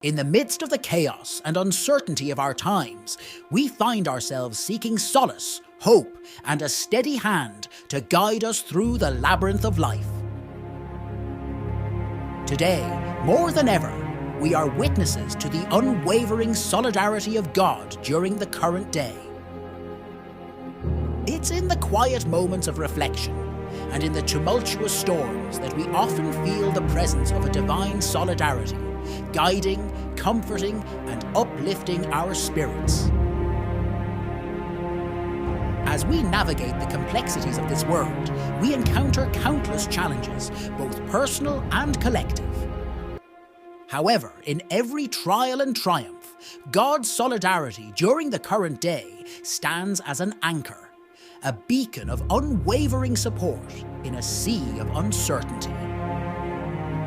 In the midst of the chaos and uncertainty of our times, we find ourselves seeking solace, hope, and a steady hand to guide us through the labyrinth of life. Today, more than ever, we are witnesses to the unwavering solidarity of God during the current day. It's in the quiet moments of reflection and in the tumultuous storms that we often feel the presence of a divine solidarity, guiding, comforting, and uplifting our spirits. As we navigate the complexities of this world, we encounter countless challenges, both personal and collective. However, in every trial and triumph, God's solidarity during the current day stands as an anchor, a beacon of unwavering support in a sea of uncertainty.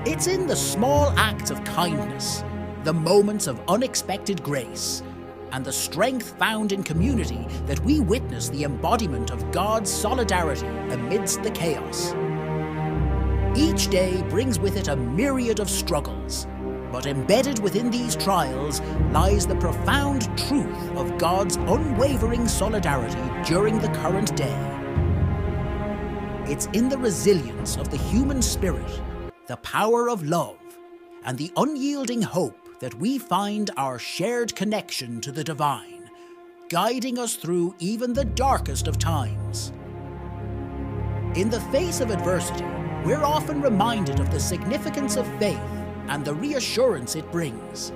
It's in the small acts of kindness, the moments of unexpected grace, and the strength found in community that we witness the embodiment of God's solidarity amidst the chaos. Each day brings with it a myriad of struggles, but embedded within these trials lies the profound truth of God's unwavering solidarity during the current day. It's in the resilience of the human spirit, the power of love, and the unyielding hope that we find our shared connection to the divine, guiding us through even the darkest of times. In the face of adversity, we're often reminded of the significance of faith and the reassurance it brings.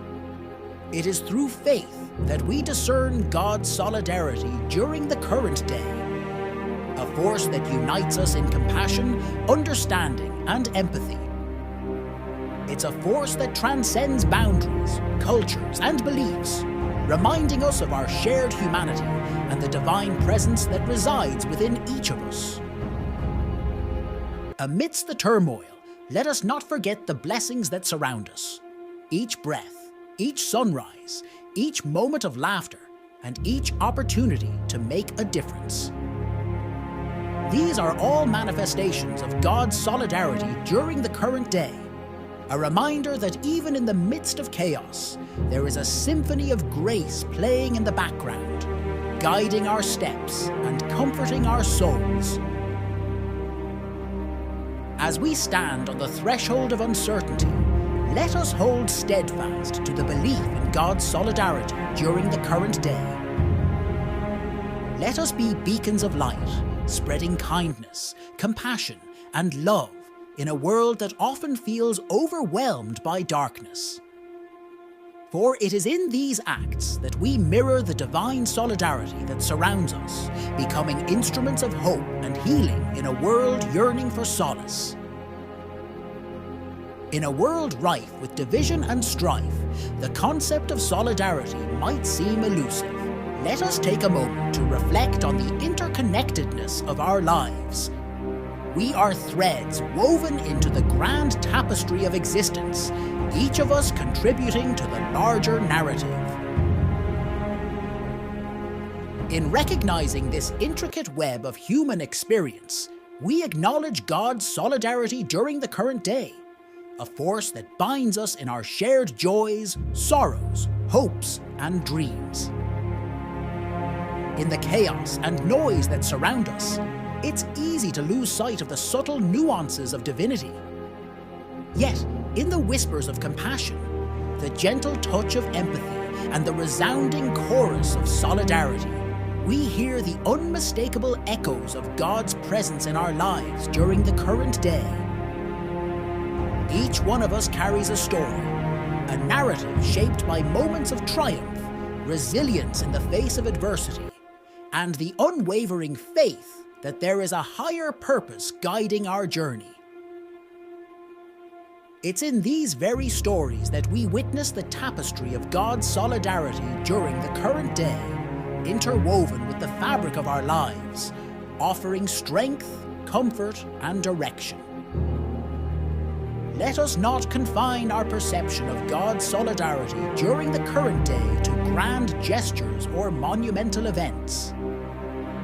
It is through faith that we discern God's solidarity during the current day, a force that unites us in compassion, understanding, and empathy. It's a force that transcends boundaries, cultures, and beliefs, reminding us of our shared humanity and the divine presence that resides within each of us. Amidst the turmoil, let us not forget the blessings that surround us. Each breath, each sunrise, each moment of laughter, and each opportunity to make a difference. These are all manifestations of God's solidarity during the current day, a reminder that even in the midst of chaos, there is a symphony of grace playing in the background, guiding our steps and comforting our souls. As we stand on the threshold of uncertainty, let us hold steadfast to the belief in God's solidarity during the current day. Let us be beacons of light, spreading kindness, compassion, and love in a world that often feels overwhelmed by darkness. For it is in these acts that we mirror the divine solidarity that surrounds us, becoming instruments of hope and healing in a world yearning for solace. In a world rife with division and strife, the concept of solidarity might seem elusive. Let us take a moment to reflect on the interconnectedness of our lives. We are threads woven into the grand tapestry of existence, each of us contributing to the larger narrative. In recognizing this intricate web of human experience, we acknowledge God's solidarity during the current day, a force that binds us in our shared joys, sorrows, hopes, and dreams. In the chaos and noise that surround us, it's easy to lose sight of the subtle nuances of divinity. Yet, in the whispers of compassion, the gentle touch of empathy, and the resounding chorus of solidarity, we hear the unmistakable echoes of God's presence in our lives during the current day. Each one of us carries a story, a narrative shaped by moments of triumph, resilience in the face of adversity, and the unwavering faith that there is a higher purpose guiding our journey. It's in these very stories that we witness the tapestry of God's solidarity during the current day, interwoven with the fabric of our lives, offering strength, comfort, and direction. Let us not confine our perception of God's solidarity during the current day to grand gestures or monumental events.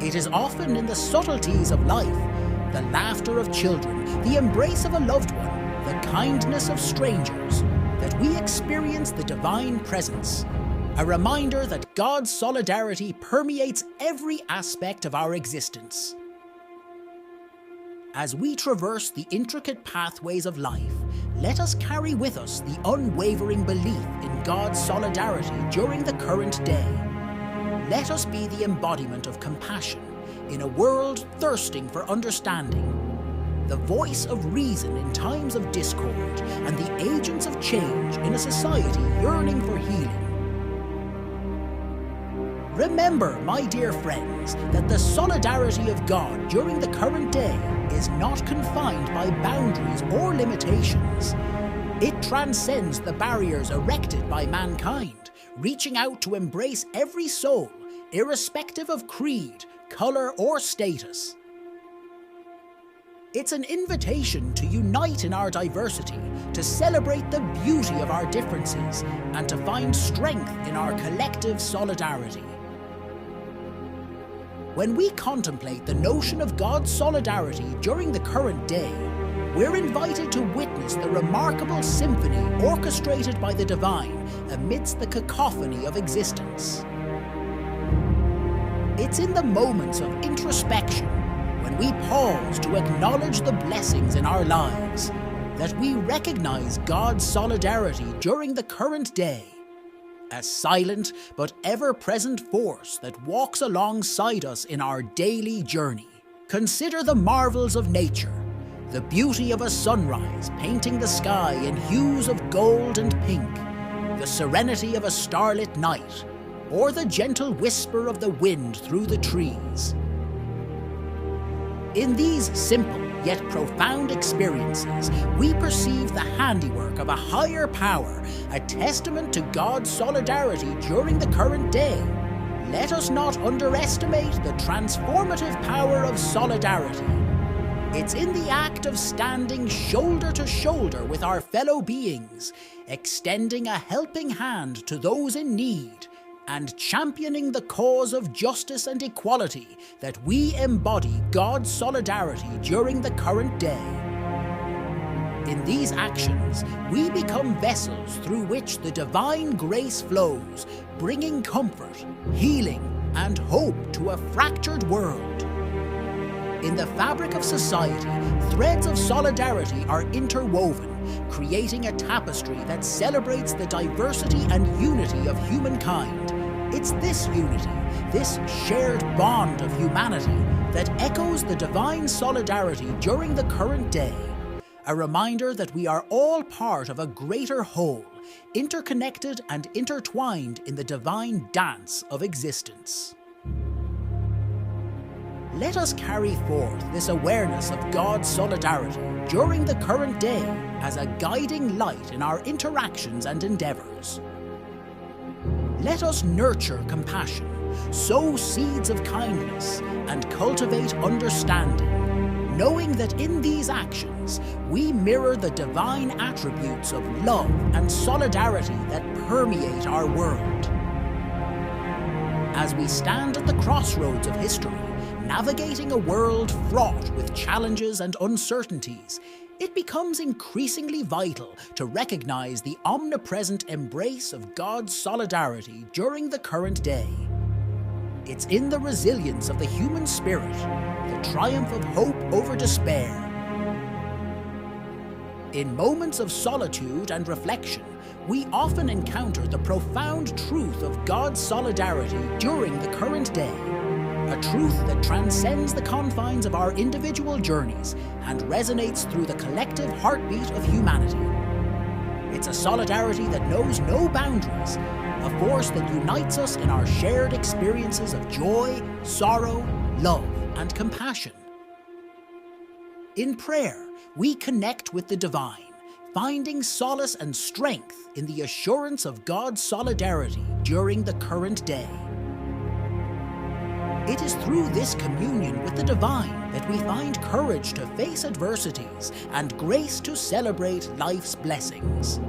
It is often in the subtleties of life, the laughter of children, the embrace of a loved one, the kindness of strangers, that we experience the divine presence, a reminder that God's solidarity permeates every aspect of our existence. As we traverse the intricate pathways of life, let us carry with us the unwavering belief in God's solidarity during the current day. Let us be the embodiment of compassion in a world thirsting for understanding, the voice of reason in times of discord, and the agents of change in a society yearning for healing. Remember, my dear friends, that the solidarity of God during the current day is not confined by boundaries or limitations. It transcends the barriers erected by mankind, reaching out to embrace every soul, irrespective of creed, color, or status. It's an invitation to unite in our diversity, to celebrate the beauty of our differences, and to find strength in our collective solidarity. When we contemplate the notion of God's solidarity during the current day, we're invited to witness the remarkable symphony orchestrated by the divine amidst the cacophony of existence. It's in the moments of introspection, when we pause to acknowledge the blessings in our lives, that we recognize God's solidarity during the current day, a silent but ever-present force that walks alongside us in our daily journey. Consider the marvels of nature, the beauty of a sunrise painting the sky in hues of gold and pink, the serenity of a starlit night, or the gentle whisper of the wind through the trees. In these simple yet profound experiences, we perceive the handiwork of a higher power, a testament to God's solidarity during the current day. Let us not underestimate the transformative power of solidarity. It's in the act of standing shoulder to shoulder with our fellow beings, extending a helping hand to those in need, and championing the cause of justice and equality that we embody God's solidarity during the current day. In these actions, we become vessels through which the divine grace flows, bringing comfort, healing, and hope to a fractured world. In the fabric of society, threads of solidarity are interwoven, creating a tapestry that celebrates the diversity and unity of humankind. It's this unity, this shared bond of humanity, that echoes the divine solidarity during the current day, a reminder that we are all part of a greater whole, interconnected and intertwined in the divine dance of existence. Let us carry forth this awareness of God's solidarity during the current day as a guiding light in our interactions and endeavors. Let us nurture compassion, sow seeds of kindness, and cultivate understanding, knowing that in these actions we mirror the divine attributes of love and solidarity that permeate our world. As we stand at the crossroads of history, navigating a world fraught with challenges and uncertainties, it becomes increasingly vital to recognize the omnipresent embrace of God's solidarity during the current day. It's in the resilience of the human spirit, the triumph of hope over despair. In moments of solitude and reflection, we often encounter the profound truth of God's solidarity during the current day, a truth that transcends the confines of our individual journeys and resonates through the collective heartbeat of humanity. It's a solidarity that knows no boundaries, a force that unites us in our shared experiences of joy, sorrow, love, and compassion. In prayer, we connect with the divine, finding solace and strength in the assurance of God's solidarity during the current day. It is through this communion with the divine that we find courage to face adversities and grace to celebrate life's blessings.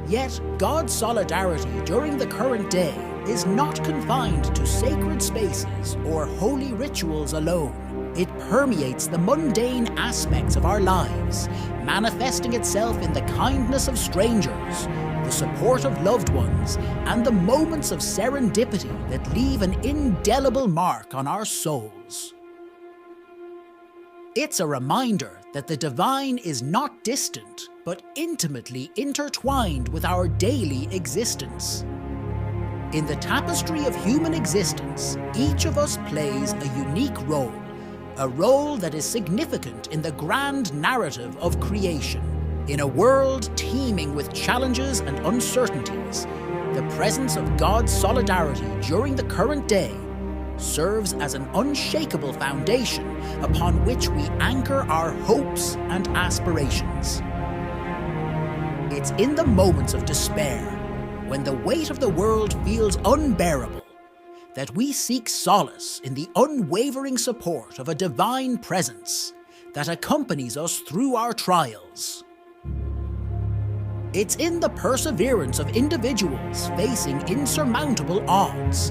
Yet, God's solidarity during the current day is not confined to sacred spaces or holy rituals alone. It permeates the mundane aspects of our lives, manifesting itself in the kindness of strangers, the support of loved ones, and the moments of serendipity that leave an indelible mark on our souls. It's a reminder that the divine is not distant, but intimately intertwined with our daily existence. In the tapestry of human existence, each of us plays a unique role, a role that is significant in the grand narrative of creation. In a world teeming with challenges and uncertainties, the presence of God's solidarity during the current day serves as an unshakable foundation upon which we anchor our hopes and aspirations. It's in the moments of despair, when the weight of the world feels unbearable, that we seek solace in the unwavering support of a divine presence that accompanies us through our trials. It's in the perseverance of individuals facing insurmountable odds,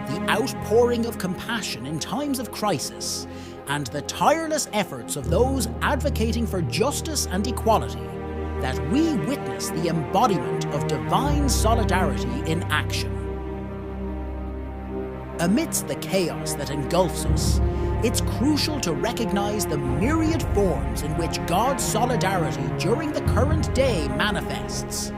the outpouring of compassion in times of crisis, and the tireless efforts of those advocating for justice and equality that we witness the embodiment of divine solidarity in action. Amidst the chaos that engulfs us, it's crucial to recognize the myriad forms in which God's solidarity during the current day manifests.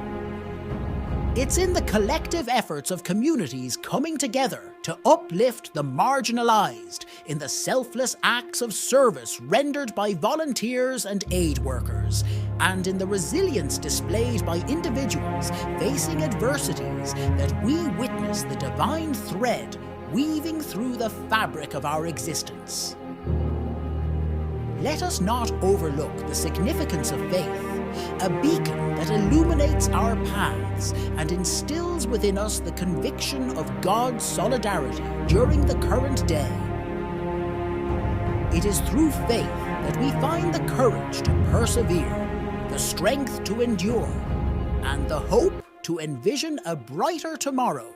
It's in the collective efforts of communities coming together to uplift the marginalized, in the selfless acts of service rendered by volunteers and aid workers, and in the resilience displayed by individuals facing adversities that we witness the divine thread weaving through the fabric of our existence. Let us not overlook the significance of faith, a beacon that illuminates our paths and instills within us the conviction of God's solidarity during the current day. It is through faith that we find the courage to persevere, the strength to endure, and the hope to envision a brighter tomorrow,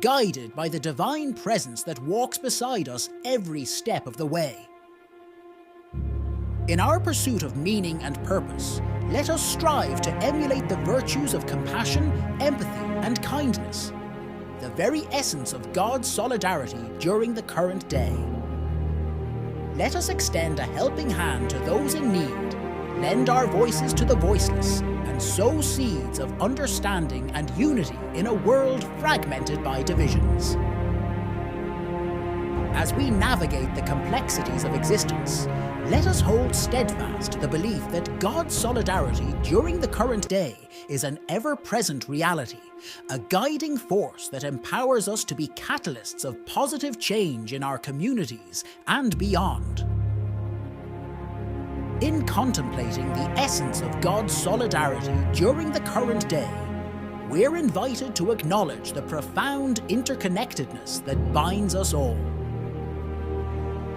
guided by the divine presence that walks beside us every step of the way. In our pursuit of meaning and purpose, let us strive to emulate the virtues of compassion, empathy, and kindness, the very essence of God's solidarity during the current day. Let us extend a helping hand to those in need, lend our voices to the voiceless, and sow seeds of understanding and unity in a world fragmented by divisions. As we navigate the complexities of existence, let us hold steadfast the belief that God's solidarity during the current day is an ever-present reality, a guiding force that empowers us to be catalysts of positive change in our communities and beyond. In contemplating the essence of God's solidarity during the current day, we're invited to acknowledge the profound interconnectedness that binds us all.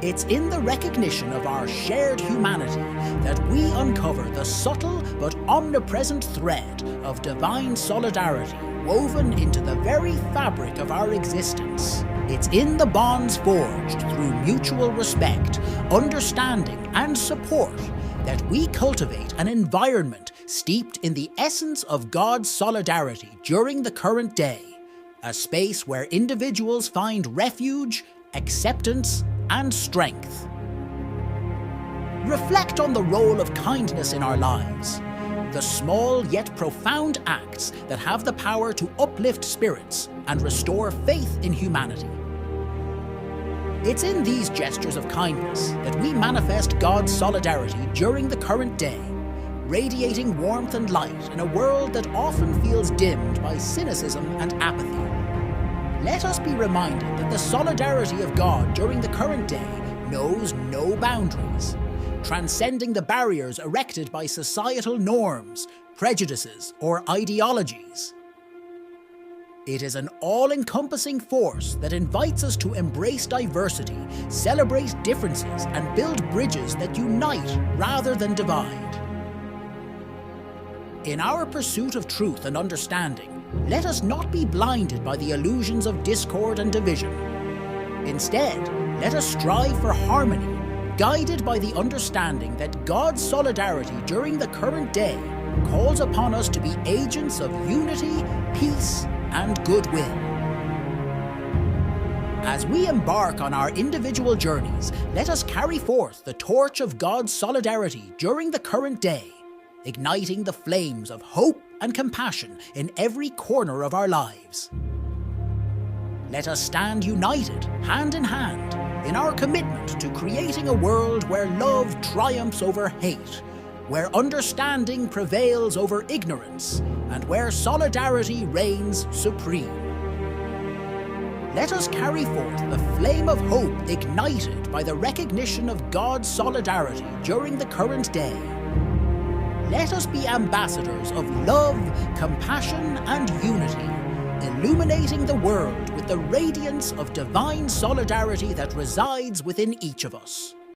It's in the recognition of our shared humanity that we uncover the subtle but omnipresent thread of divine solidarity woven into the very fabric of our existence. It's in the bonds forged through mutual respect, understanding, and support that we cultivate an environment steeped in the essence of God's solidarity during the current day, a space where individuals find refuge, acceptance, and strength. Reflect on the role of kindness in our lives, the small yet profound acts that have the power to uplift spirits and restore faith in humanity. It's in these gestures of kindness that we manifest God's solidarity during the current day, radiating warmth and light in a world that often feels dimmed by cynicism and apathy. Let us be reminded that the solidarity of God during the current day knows no boundaries, transcending the barriers erected by societal norms, prejudices, or ideologies. It is an all-encompassing force that invites us to embrace diversity, celebrate differences, and build bridges that unite rather than divide. In our pursuit of truth and understanding, let us not be blinded by the illusions of discord and division. Instead, let us strive for harmony, guided by the understanding that God's solidarity during the current day calls upon us to be agents of unity, peace, and goodwill. As we embark on our individual journeys, let us carry forth the torch of God's solidarity during the current day, igniting the flames of hope and compassion in every corner of our lives. Let us stand united, hand in hand, in our commitment to creating a world where love triumphs over hate, where understanding prevails over ignorance, and where solidarity reigns supreme. Let us carry forth the flame of hope ignited by the recognition of God's solidarity during the current day. Let us be ambassadors of love, compassion, and unity, illuminating the world with the radiance of divine solidarity that resides within each of us.